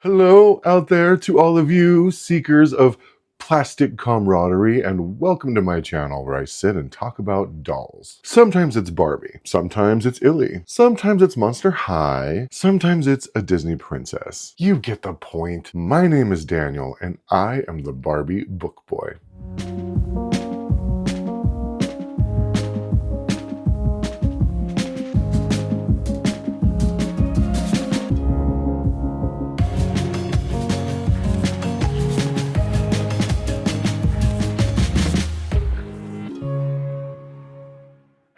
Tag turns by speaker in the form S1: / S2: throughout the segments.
S1: Hello out there to all of you seekers of plastic camaraderie, and welcome to my channel where I sit and talk about dolls. Sometimes it's Barbie, sometimes it's Illy, sometimes it's Monster High, sometimes it's a Disney princess. You get the point. My name is Daniel, and I am the Barbie book boy.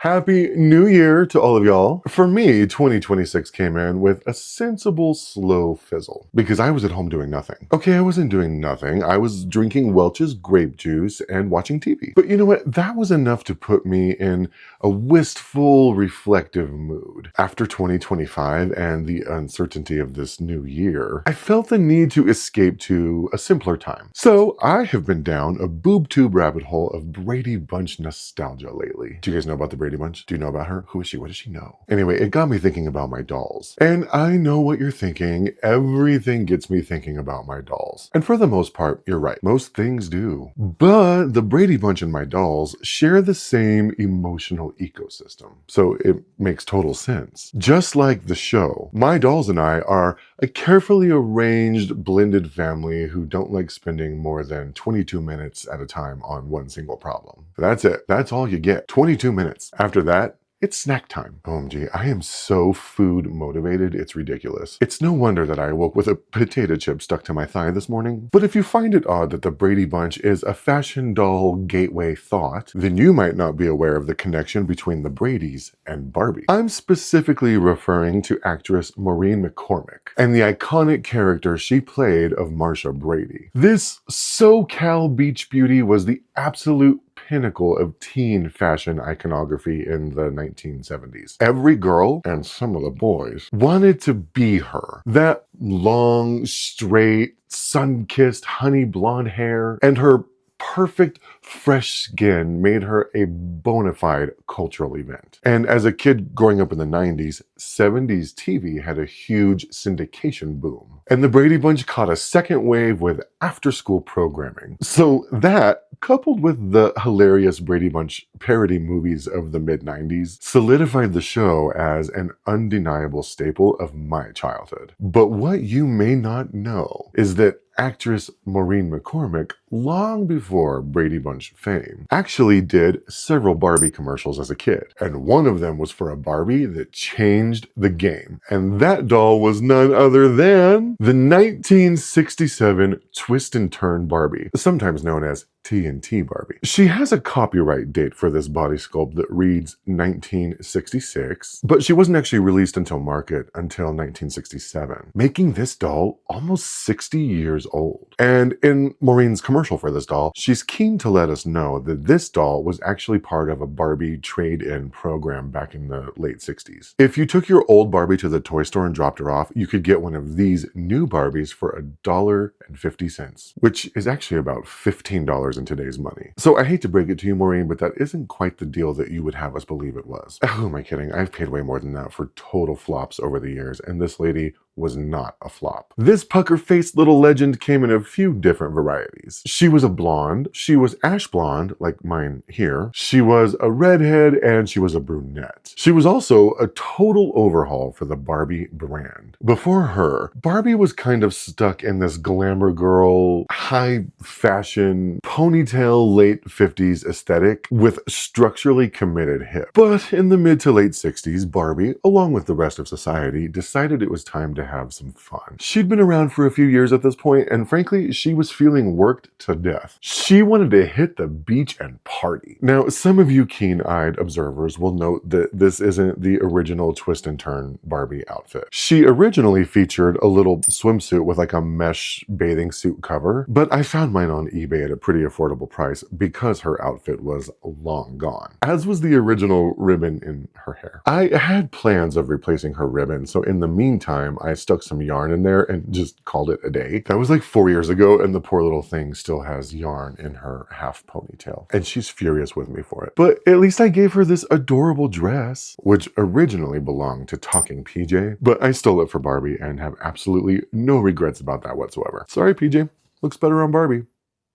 S1: Happy New Year to all of y'all. For me, 2026 came in with a sensible slow fizzle because I was at home doing nothing. Okay, I wasn't doing nothing. I was drinking Welch's grape juice and watching TV. But you know what? That was enough to put me in a wistful, reflective mood. After 2025 and the uncertainty of this new year, I felt the need to escape to a simpler time. So I have been down a boob tube rabbit hole of Brady Bunch nostalgia lately. Do you guys know about the Brady Bunch? Do you know about her? Who is she? What does she know? Anyway, it got me thinking about my dolls. And I know what you're thinking. Everything gets me thinking about my dolls. And for the most part, you're right. Most things do. But the Brady Bunch and my dolls share the same emotional ecosystem. So it makes total sense. Just like the show, my dolls and I are a carefully arranged blended family who don't like spending more than 22 minutes at a time on one single problem. That's it. That's all you get. 22 minutes. After that, it's snack time. OMG, I am so food motivated, it's ridiculous. It's no wonder that I awoke with a potato chip stuck to my thigh this morning. But if you find it odd that the Brady Bunch is a fashion doll gateway thought, then you might not be aware of the connection between the Bradys and Barbie. I'm specifically referring to actress Maureen McCormick and the iconic character she played of Marsha Brady. This SoCal beach beauty was the absolute pinnacle of teen fashion iconography in the 1970s. Every girl, and some of the boys, wanted to be her. That long, straight, sun-kissed, honey blonde hair, and her perfect fresh skin made her a bona fide cultural event. And as a kid growing up in the 90s, 70s TV had a huge syndication boom. And the Brady Bunch caught a second wave with after-school programming. So that, coupled with the hilarious Brady Bunch parody movies of the mid-90s, solidified the show as an undeniable staple of my childhood. But what you may not know is that actress Maureen McCormick, long before Brady Bunch fame, actually did several Barbie commercials as a kid. And one of them was for a Barbie that changed the game. And that doll was none other than the 1967 Twist and Turn Barbie, sometimes known as TNT Barbie. She has a copyright date for this body sculpt that reads 1966, but she wasn't actually released until market until 1967, making this doll almost 60 years old. And in Maureen's commercial for this doll, she's keen to let us know that this doll was actually part of a Barbie trade-in program back in the late 60s. If you took your old Barbie to the toy store and dropped her off, you could get one of these new Barbies for $1.50, which is actually about $15 in today's money. So I hate to break it to you, Maureen, but that isn't quite the deal that you would have us believe it was. Who am I kidding? I've paid way more than that for total flops over the years, and this lady was not a flop. This pucker-faced little legend came in a few different varieties. She was a blonde, she was ash blonde, like mine here, she was a redhead, and she was a brunette. She was also a total overhaul for the Barbie brand. Before her, Barbie was kind of stuck in this glamour girl, high fashion, ponytail late 50s aesthetic with structurally committed hips. But in the mid to late 60s, Barbie, along with the rest of society, decided it was time to have some fun. She'd been around for a few years at this point, and frankly, she was feeling worked to death. She wanted to hit the beach and party. Now, some of you keen-eyed observers will note that this isn't the original Twist and Turn Barbie outfit. She originally featured a little swimsuit with like a mesh bathing suit cover, but I found mine on eBay at a pretty affordable price because her outfit was long gone, as was the original ribbon in her hair. I had plans of replacing her ribbon, so in the meantime, I I stuck some yarn in there and just called it a day. That was like 4 years ago, and the poor little thing still has yarn in her half ponytail. And she's furious with me for it. But at least I gave her this adorable dress, which originally belonged to Talking PJ, but I stole it for Barbie and have absolutely no regrets about that whatsoever. Sorry, PJ. Looks better on Barbie.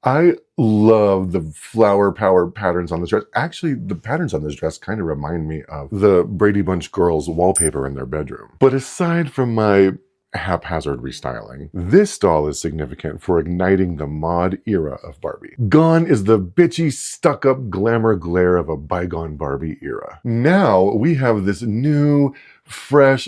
S1: I love the flower power patterns on this dress. Actually, the patterns on this dress kind of remind me of the Brady Bunch girls' wallpaper in their bedroom. But aside from my haphazard restyling, this doll is significant for igniting the mod era of Barbie. Gone is the bitchy, stuck-up glamour glare of a bygone Barbie era. Now we have this new, fresh,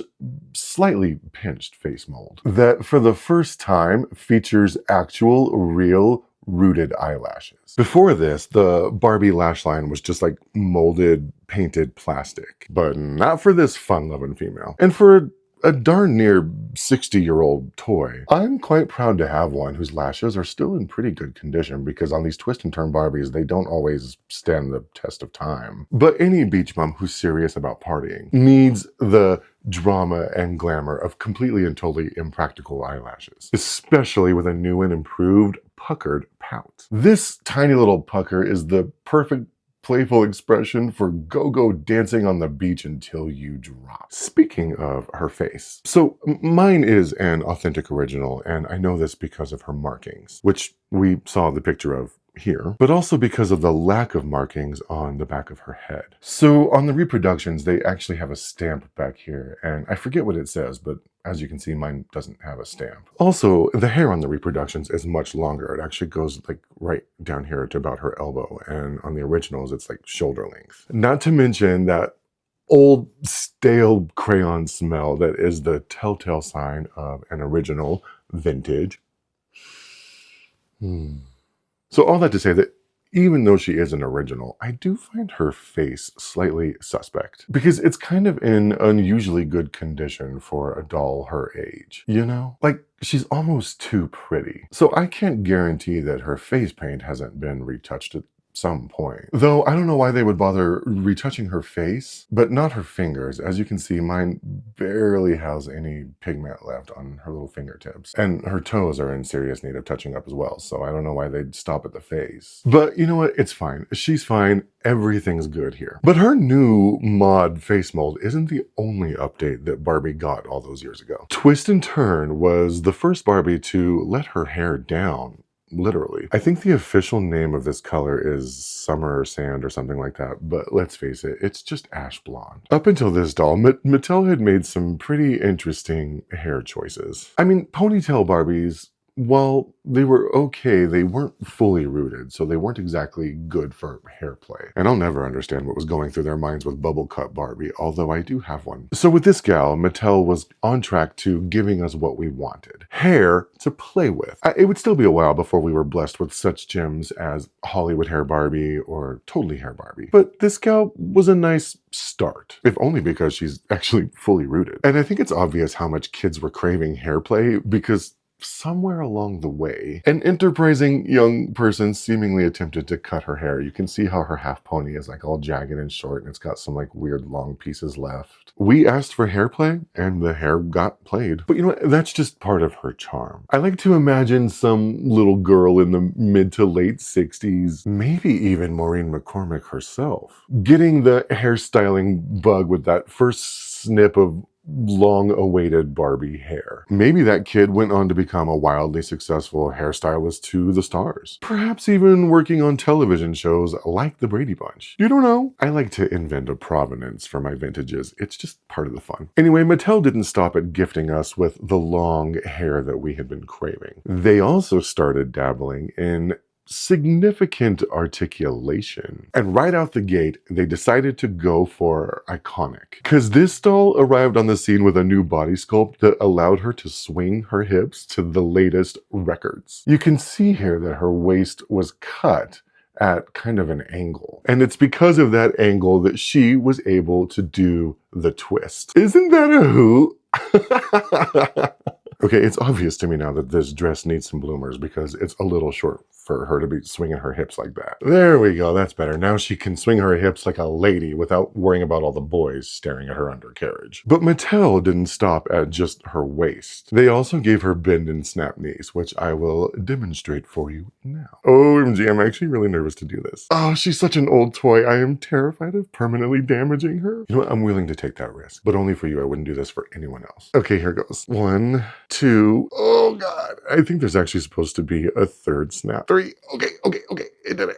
S1: slightly pinched face mold that for the first time features actual, real, rooted eyelashes. Before this, the Barbie lash line was just like molded, painted plastic. But not for this fun-loving female. And for a darn near 60-year-old toy, I'm quite proud to have one whose lashes are still in pretty good condition, because on these twist and turn Barbies, they don't always stand the test of time. But any beach mom who's serious about partying needs the drama and glamour of completely and totally impractical eyelashes, especially with a new and improved puckered pout. This tiny little pucker is the perfect playful expression for go-go dancing on the beach until you drop. Speaking of her face, so mine is an authentic original, and I know this because of her markings, which we saw the picture of here, but also because of the lack of markings on the back of her head. So on the reproductions, they actually have a stamp back here, and I forget what it says, but as you can see, mine doesn't have a stamp. Also, the hair on the reproductions is much longer. It actually goes like right down here to about her elbow, and on the originals, it's like shoulder length. Not to mention that old stale crayon smell that is the telltale sign of an original vintage. So all that to say that even though she is an original, I do find her face slightly suspect, because it's kind of in unusually good condition for a doll her age, you know? Like, she's almost too pretty. So I can't guarantee that her face paint hasn't been retouched at some point. Though I don't know why they would bother retouching her face, but not her fingers. As you can see, mine barely has any pigment left on her little fingertips. And her toes are in serious need of touching up as well, so I don't know why they'd stop at the face. But you know what? It's fine. She's fine. Everything's good here. But her new mod face mold isn't the only update that Barbie got all those years ago. Twist and Turn was the first Barbie to let her hair down. Literally. I think the official name of this color is Summer Sand or something like that, but let's face it, it's just ash blonde. Up until this doll, Mattel had made some pretty interesting hair choices. I mean, ponytail Barbies, while they were okay, they weren't fully rooted, so they weren't exactly good for hair play. And I'll never understand what was going through their minds with bubble cut Barbie, although I do have one. So with this gal, Mattel was on track to giving us what we wanted. Hair to play with. It would still be a while before we were blessed with such gems as Hollywood Hair Barbie or Totally Hair Barbie. But this gal was a nice start, if only because she's actually fully rooted. And I think it's obvious how much kids were craving hair play, because somewhere along the way, an enterprising young person seemingly attempted to cut her hair. You can see how her half pony is like all jagged and short, and it's got some like weird long pieces left. We asked for hair play, and the hair got played. But you know what? That's just part of her charm. I like to imagine some little girl in the mid to late 60s, maybe even Maureen McCormick herself, getting the hairstyling bug with that first snip of long-awaited Barbie hair. Maybe that kid went on to become a wildly successful hairstylist to the stars. Perhaps even working on television shows like The Brady Bunch. You don't know. I like to invent a provenance for my vintages. It's just part of the fun. Anyway, Mattel didn't stop at gifting us with the long hair that we had been craving. They also started dabbling in significant articulation. And right out the gate, they decided to go for iconic. Because this doll arrived on the scene with a new body sculpt that allowed her to swing her hips to the latest records. You can see here that her waist was cut at kind of an angle. And it's because of that angle that she was able to do the twist. Isn't that a hoot? Okay, it's obvious to me now that this dress needs some bloomers because it's a little short for her to be swinging her hips like that. There we go, that's better. Now she can swing her hips like a lady without worrying about all the boys staring at her undercarriage. But Mattel didn't stop at just her waist. They also gave her bend and snap knees, which I will demonstrate for you now. OMG, I'm actually really nervous to do this. Oh, she's such an old toy. I am terrified of permanently damaging her. You know what? I'm willing to take that risk, but only for you. I wouldn't do this for anyone else. Okay, here goes. 1, 2. Oh God. I think there's actually supposed to be a third snap. 3. Okay. It did it.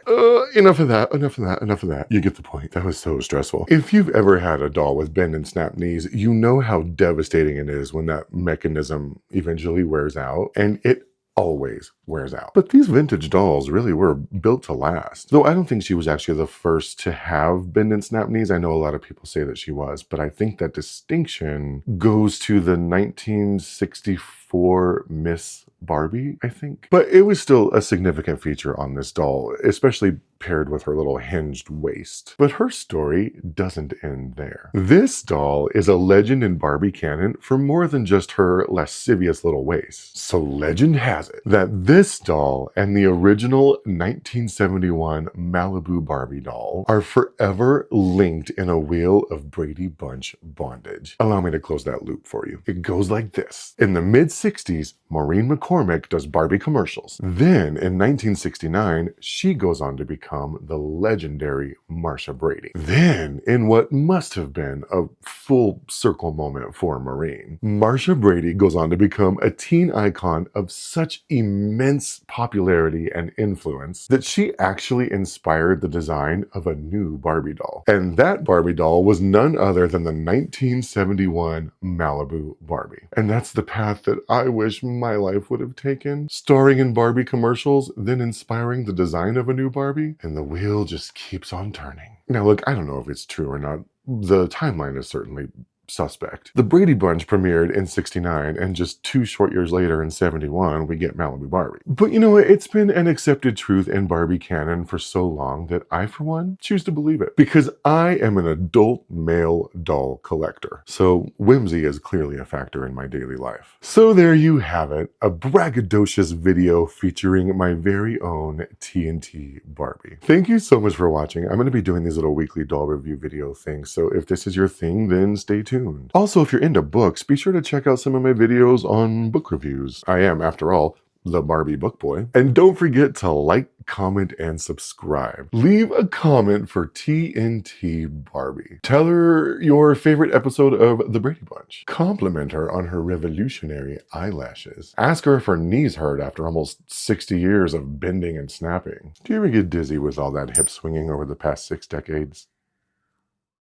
S1: Enough of that. You get the point. That was so stressful. If you've ever had a doll with bend and snap knees, you know how devastating it is when that mechanism eventually wears out, and it always wears out. But these vintage dolls really were built to last. Though I don't think she was actually the first to have bend and snap knees. I know a lot of people say that she was, but I think that distinction goes to the 1964 Miss Barbie, I think. But it was still a significant feature on this doll, especially paired with her little hinged waist. But her story doesn't end there. This doll is a legend in Barbie canon for more than just her lascivious little waist. So legend has it that this doll and the original 1971 Malibu Barbie doll are forever linked in a wheel of Brady Bunch bondage. Allow me to close that loop for you. It goes like this. In the mid-60s, Maureen McCormick does Barbie commercials. Then in 1969, she goes on to become the legendary Marsha Brady. Then, in what must have been a full circle moment for Maureen, Marsha Brady goes on to become a teen icon of such immense popularity and influence that she actually inspired the design of a new Barbie doll. And that Barbie doll was none other than the 1971 Malibu Barbie. And that's the path that I wish my life would have taken. Starring in Barbie commercials, then inspiring the design of a new Barbie, and the wheel just keeps on turning. Now look, I don't know if it's true or not. The timeline is certainly suspect. The Brady Bunch premiered in 69, and just 2 short years later in 71, we get Malibu Barbie. But you know what? It's been an accepted truth in Barbie canon for so long that I, for one, choose to believe it. Because I am an adult male doll collector. So whimsy is clearly a factor in my daily life. So there you have it, a braggadocious video featuring my very own TNT Barbie. Thank you so much for watching. I'm going to be doing these little weekly doll review video things, so if this is your thing, then stay tuned. Also, if you're into books, be sure to check out some of my videos on book reviews. I am, after all, the Barbie book boy. And don't forget to like, comment, and subscribe. Leave a comment for TNT Barbie. Tell her your favorite episode of The Brady Bunch. Compliment her on her revolutionary eyelashes. Ask her if her knees hurt after almost 60 years of bending and snapping. Do you ever get dizzy with all that hip swinging over the past 6 decades?